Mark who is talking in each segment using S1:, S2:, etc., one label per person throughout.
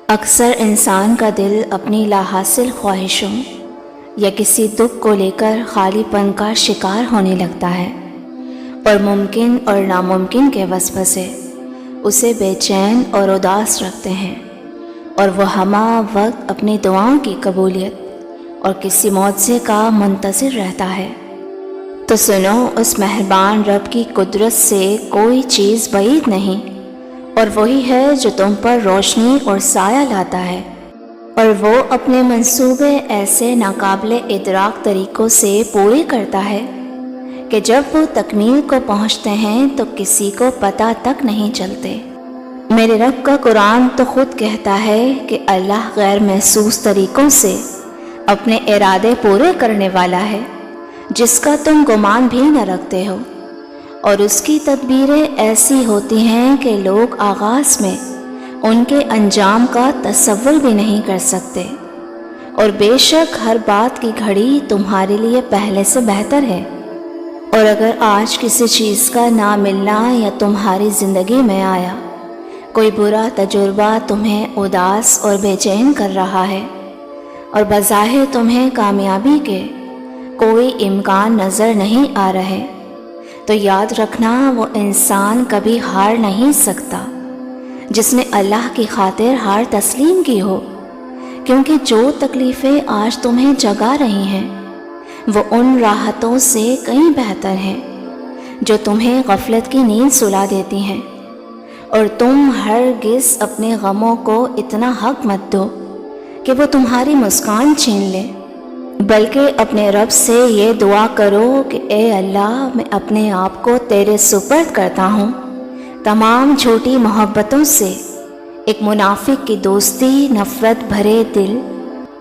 S1: اکثر انسان کا دل اپنی لاحاصل خواہشوں یا کسی دکھ کو لے کر خالی پن کا شکار ہونے لگتا ہے، اور ممکن اور ناممکن کے وسوسے اسے بے چین اور اداس رکھتے ہیں، اور وہ ہمہ وقت اپنی دعاؤں کی قبولیت اور کسی معجزے کا منتظر رہتا ہے۔ تو سنو، اس مہربان رب کی قدرت سے کوئی چیز بعید نہیں، اور وہی ہے جو تم پر روشنی اور سایہ لاتا ہے، اور وہ اپنے منصوبے ایسے ناقابل ادراک طریقوں سے پورے کرتا ہے کہ جب وہ تکمیل کو پہنچتے ہیں تو کسی کو پتہ تک نہیں چلتے۔ میرے رب کا قرآن تو خود کہتا ہے کہ اللہ غیر محسوس طریقوں سے اپنے ارادے پورے کرنے والا ہے، جس کا تم گمان بھی نہ رکھتے ہو، اور اس کی تدبیریں ایسی ہوتی ہیں کہ لوگ آغاز میں ان کے انجام کا تصور بھی نہیں کر سکتے، اور بے شک ہر بات کی گھڑی تمہارے لیے پہلے سے بہتر ہے۔ اور اگر آج کسی چیز کا نہ ملنا یا تمہاری زندگی میں آیا کوئی برا تجربہ تمہیں اداس اور بے چین کر رہا ہے، اور بظاہر تمہیں کامیابی کے کوئی امکان نظر نہیں آ رہے، تو یاد رکھنا وہ انسان کبھی ہار نہیں سکتا جس نے اللہ کی خاطر ہار تسلیم کی ہو، کیونکہ جو تکلیفیں آج تمہیں جگا رہی ہیں وہ ان راحتوں سے کہیں بہتر ہیں جو تمہیں غفلت کی نیند سلا دیتی ہیں، اور تم ہرگز اپنے غموں کو اتنا حق مت دو کہ وہ تمہاری مسکان چھین لے، بلکہ اپنے رب سے یہ دعا کرو کہ اے اللہ، میں اپنے آپ کو تیرے سپرد کرتا ہوں تمام جھوٹی محبتوں سے، ایک منافق کی دوستی، نفرت بھرے دل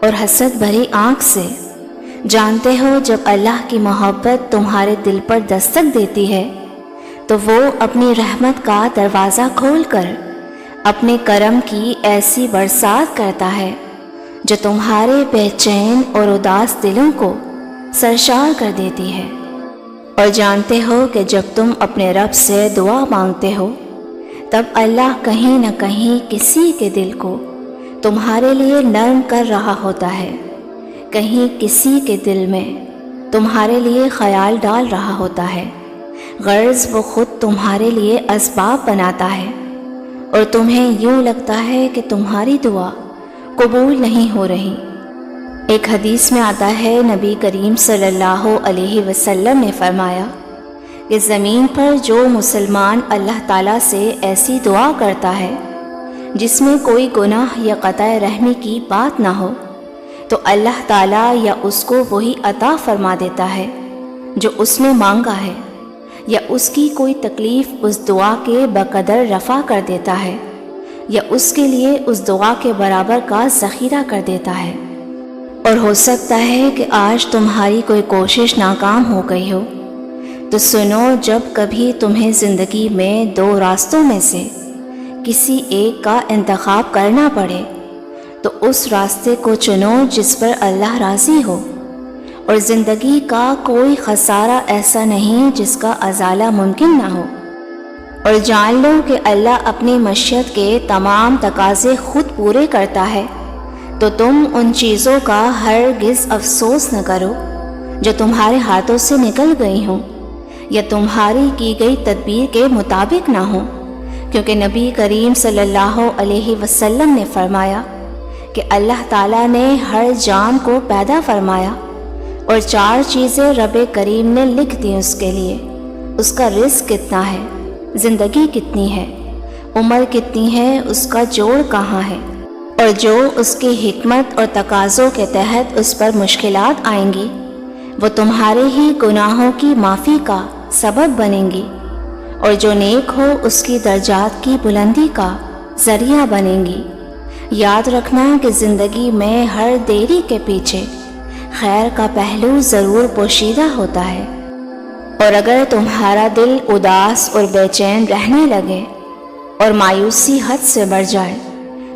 S1: اور حسد بھری آنکھ سے۔ جانتے ہو جب اللہ کی محبت تمہارے دل پر دستک دیتی ہے تو وہ اپنی رحمت کا دروازہ کھول کر اپنے کرم کی ایسی برسات کرتا ہے جو تمہارے بے چین اور اداس دلوں کو سرشار کر دیتی ہے۔ اور جانتے ہو کہ جب تم اپنے رب سے دعا مانگتے ہو تب اللہ کہیں نہ کہیں کسی کے دل کو تمہارے لیے نرم کر رہا ہوتا ہے، کہیں کسی کے دل میں تمہارے لیے خیال ڈال رہا ہوتا ہے، غرض وہ خود تمہارے لیے اسباب بناتا ہے، اور تمہیں یوں لگتا ہے کہ تمہاری دعا قبول نہیں ہو رہی۔ ایک حدیث میں آتا ہے، نبی کریم صلی اللہ علیہ وسلم نے فرمایا کہ زمین پر جو مسلمان اللہ تعالیٰ سے ایسی دعا کرتا ہے جس میں کوئی گناہ یا قطع رحمی کی بات نہ ہو تو اللہ تعالیٰ یا اس کو وہی عطا فرما دیتا ہے جو اس نے مانگا ہے، یا اس کی کوئی تکلیف اس دعا کے بقدر رفع کر دیتا ہے، یا اس کے لیے اس دعا کے برابر کا ذخیرہ کر دیتا ہے۔ اور ہو سکتا ہے کہ آج تمہاری کوئی کوشش ناکام ہو گئی ہو، تو سنو، جب کبھی تمہیں زندگی میں دو راستوں میں سے کسی ایک کا انتخاب کرنا پڑے تو اس راستے کو چنو جس پر اللہ راضی ہو، اور زندگی کا کوئی خسارہ ایسا نہیں جس کا ازالہ ممکن نہ ہو، اور جان لو کہ اللہ اپنی مشیت کے تمام تقاضے خود پورے کرتا ہے، تو تم ان چیزوں کا ہرگز افسوس نہ کرو جو تمہارے ہاتھوں سے نکل گئی ہوں یا تمہاری کی گئی تدبیر کے مطابق نہ ہوں، کیونکہ نبی کریم صلی اللہ علیہ وسلم نے فرمایا کہ اللہ تعالیٰ نے ہر جان کو پیدا فرمایا اور 4 چیزیں رب کریم نے لکھ دی اس کے لیے، اس کا رزق کتنا ہے، زندگی کتنی ہے، عمر کتنی ہے، اس کا جوڑ کہاں ہے، اور جو اس کی حکمت اور تقاضوں کے تحت اس پر مشکلات آئیں گی وہ تمہارے ہی گناہوں کی معافی کا سبب بنیں گی، اور جو نیک ہو اس کی درجات کی بلندی کا ذریعہ بنیں گی۔ یاد رکھنا کہ زندگی میں ہر دیری کے پیچھے خیر کا پہلو ضرور پوشیدہ ہوتا ہے، اور اگر تمہارا دل اداس اور بے چین رہنے لگے اور مایوسی حد سے بڑھ جائے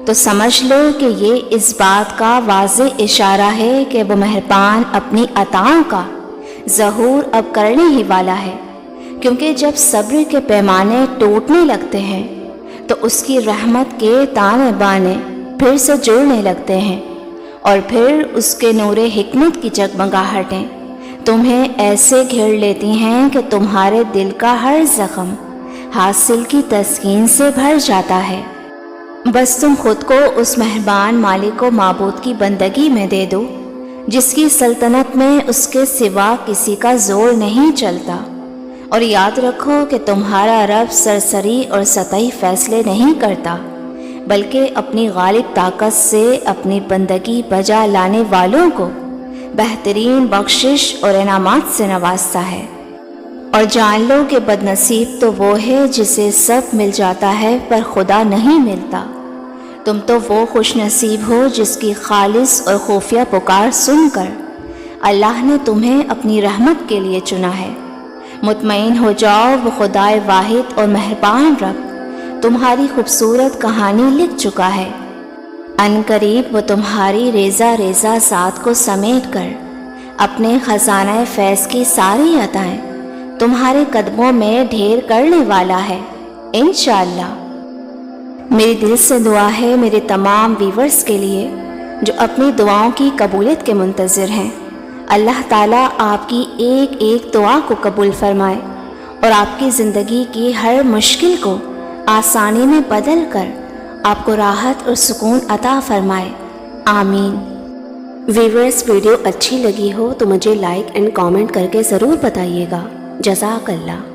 S1: تو سمجھ لو کہ یہ اس بات کا واضح اشارہ ہے کہ وہ مہربان اپنی عطاؤں کا ظہور اب کرنے ہی والا ہے، کیونکہ جب صبر کے پیمانے ٹوٹنے لگتے ہیں تو اس کی رحمت کے تانے بانے پھر سے جڑنے لگتے ہیں، اور پھر اس کے نور حکمت کی جگمگاہٹیں تمہیں ایسے گھیر لیتی ہیں کہ تمہارے دل کا ہر زخم حاصل کی تسکین سے بھر جاتا ہے۔ بس تم خود کو اس مہربان مالک و معبود کی بندگی میں دے دو جس کی سلطنت میں اس کے سوا کسی کا زور نہیں چلتا، اور یاد رکھو کہ تمہارا رب سرسری اور سطحی فیصلے نہیں کرتا، بلکہ اپنی غالب طاقت سے اپنی بندگی بجا لانے والوں کو بہترین بخشش اور انعامات سے نوازتا ہے۔ اور جان لو کہ بد نصیب تو وہ ہے جسے سب مل جاتا ہے پر خدا نہیں ملتا۔ تم تو وہ خوش نصیب ہو جس کی خالص اور خفیہ پکار سن کر اللہ نے تمہیں اپنی رحمت کے لیے چنا ہے۔ مطمئن ہو جاؤ، وہ خدائے واحد اور مہربان رب تمہاری خوبصورت کہانی لکھ چکا ہے۔ ان قریب وہ تمہاری ریزہ ریزہ ذات کو سمیٹ کر اپنے خزانہ فیض کی ساری عطائیں تمہارے قدموں میں ڈھیر کرنے والا ہے انشاءاللہ۔ میری دل سے دعا ہے میرے تمام ویورز کے لیے جو اپنی دعاؤں کی قبولیت کے منتظر ہیں۔ اللہ تعالیٰ آپ کی ایک ایک دعا کو قبول فرمائے اور آپ کی زندگی کی ہر مشکل کو آسانی میں بدل کر آپ کو راحت اور سکون عطا فرمائے، آمین۔ ویورز، ویڈیو اچھی لگی ہو تو مجھے لائک اینڈ کامنٹ کر کے ضرور بتائیے گا۔ جزاک اللہ۔